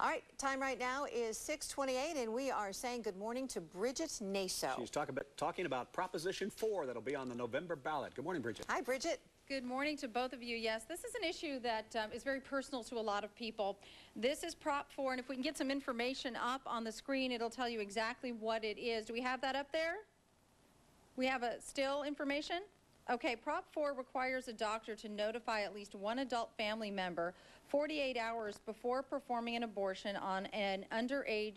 All right, time right now is 6:28, and we are saying good morning to Bridget Naso. She's talking about Proposition 4 that'll be on the November ballot. Good morning, Bridget. Hi, Bridget. Good morning to both of you. Yes, this is an issue that is very personal to a lot of people. This is Prop 4, and if we can get some information up on the screen, it'll tell you exactly what it is. Do we have that up there? We have a still information? Okay, Prop 4 requires a doctor to notify at least one adult family member 48 hours before performing an abortion on a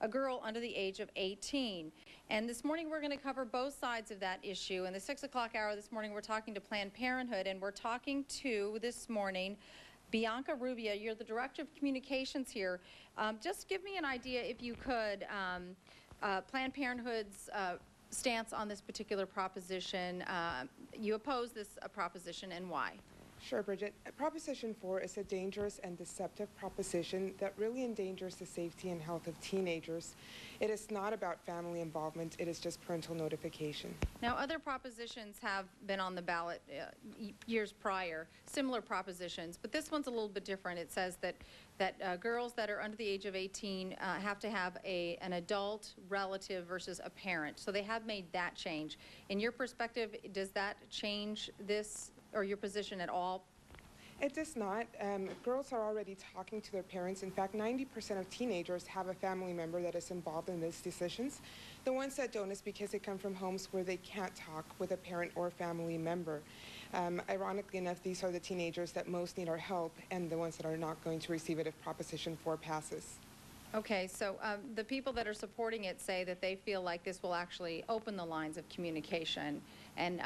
girl under the age of 18. And this morning we're going to cover both sides of that issue. In the 6 o'clock hour this morning, we're talking to Planned Parenthood, and we're talking to, this morning, Bianca Rubio. You're the Director of Communications here. Just give me an idea, if you could, Planned Parenthood's stance on this particular proposition. You oppose this proposition, and why? Sure, Bridget. Proposition 4 is a dangerous and deceptive proposition that really endangers the safety and health of teenagers. It is not about family involvement. It is just parental notification. Now, other propositions have been on the ballot years prior, similar propositions, but this one's a little bit different. It says that girls that are under the age of 18 have to have an adult relative versus a parent. So they have made that change. In your perspective, does that change this or your position at all? It does not. Girls are already talking to their parents. In fact, 90% of teenagers have a family member that is involved in these decisions. The ones that don't is because they come from homes where they can't talk with a parent or family member. Ironically enough, these are the teenagers that most need our help and the ones that are not going to receive it if Proposition 4 passes. Okay, so the people that are supporting it say that they feel like this will actually open the lines of communication. And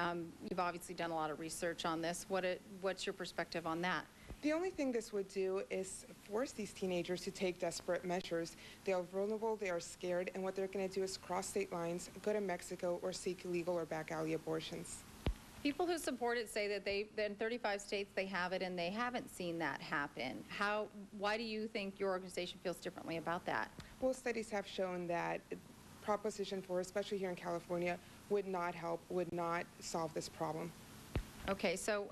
you've obviously done a lot of research on this. What's your perspective on that? The only thing this would do is force these teenagers to take desperate measures. They are vulnerable, they are scared, and what they're going to do is cross state lines, go to Mexico, or seek illegal or back alley abortions. People who support it say that in 35 states they have it, and they haven't seen that happen. Why do you think your organization feels differently about that? Well, studies have shown that Proposition 4, especially here in California, would not help, would not solve this problem. Okay, so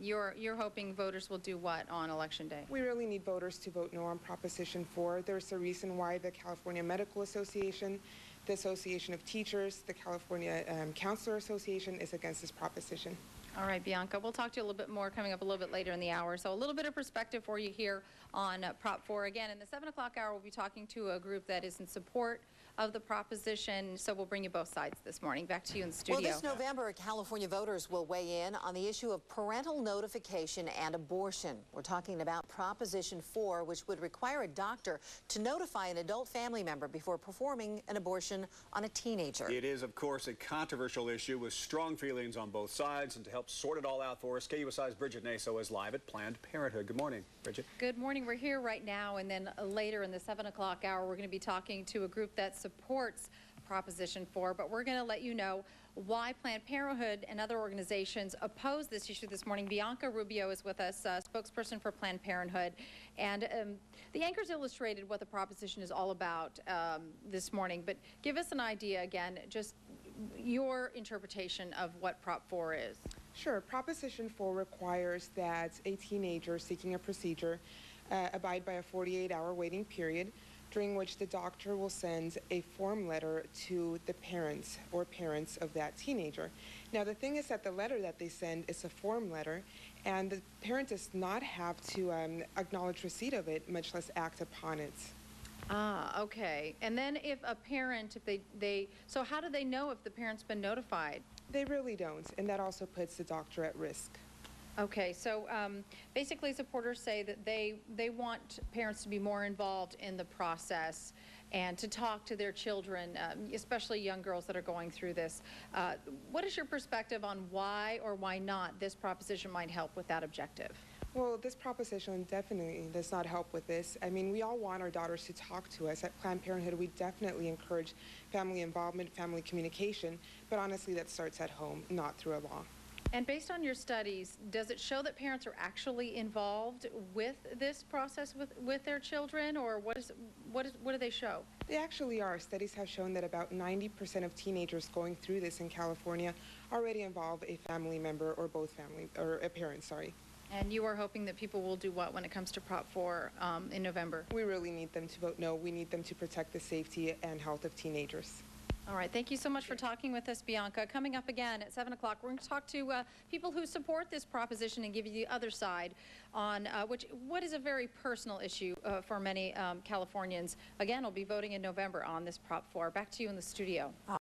you're hoping voters will do what on Election Day? We really need voters to vote no on Proposition 4. There's a reason why the California Medical Association, the Association of Teachers, the California Counselor Association is against this proposition. All right, Bianca, we'll talk to you a little bit more coming up a little bit later in the hour. So a little bit of perspective for you here on Prop 4. Again, in the 7 o'clock hour, we'll be talking to a group that is in support of the proposition, so we'll bring you both sides this morning. Back to you in the studio. Well, this November, California voters will weigh in on the issue of parental notification and abortion. We're talking about Proposition 4, which would require a doctor to notify an adult family member before performing an abortion on a teenager. It is, of course, a controversial issue with strong feelings on both sides, and to help sort it all out for us, KUSI's Bridget Naso is live at Planned Parenthood. Good morning, Bridget. Good morning. We're here right now, and then later in the 7 o'clock hour, we're going to be talking to a group that supports Proposition 4, but we're going to let you know why Planned Parenthood and other organizations oppose this issue this morning. Bianca Rubio is with us, spokesperson for Planned Parenthood, and the anchors illustrated what the proposition is all about this morning, but give us an idea again, just your interpretation of what Prop 4 is. Sure. Proposition 4 requires that a teenager seeking a procedure abide by a 48-hour waiting period, during which the doctor will send a form letter to the parents or parents of that teenager. Now, the thing is that the letter that they send is a form letter, and the parent does not have to acknowledge receipt of it, much less act upon it. Ah, okay. And then if a parent, so how do they know if the parent's been notified? They really don't, and that also puts the doctor at risk. Okay, so basically supporters say that they want parents to be more involved in the process and to talk to their children, especially young girls that are going through this. What is your perspective on why or why not this proposition might help with that objective? Well, this proposition definitely does not help with this. I mean, we all want our daughters to talk to us. At Planned Parenthood, we definitely encourage family involvement, family communication, but honestly, that starts at home, not through a law. And based on your studies, does it show that parents are actually involved with this process with their children, or what do they show? They actually are. Studies have shown that about 90% of teenagers going through this in California already involve a family member or both family, or a parent, sorry. And you are hoping that people will do what when it comes to Prop 4 in November? We really need them to vote no. We need them to protect the safety and health of teenagers. All right. Thank you so much for talking with us, Bianca. Coming up again at 7 o'clock, we're going to talk to people who support this proposition and give you the other side on what is a very personal issue for many Californians. Again, we'll be voting in November on this Prop 4. Back to you in the studio.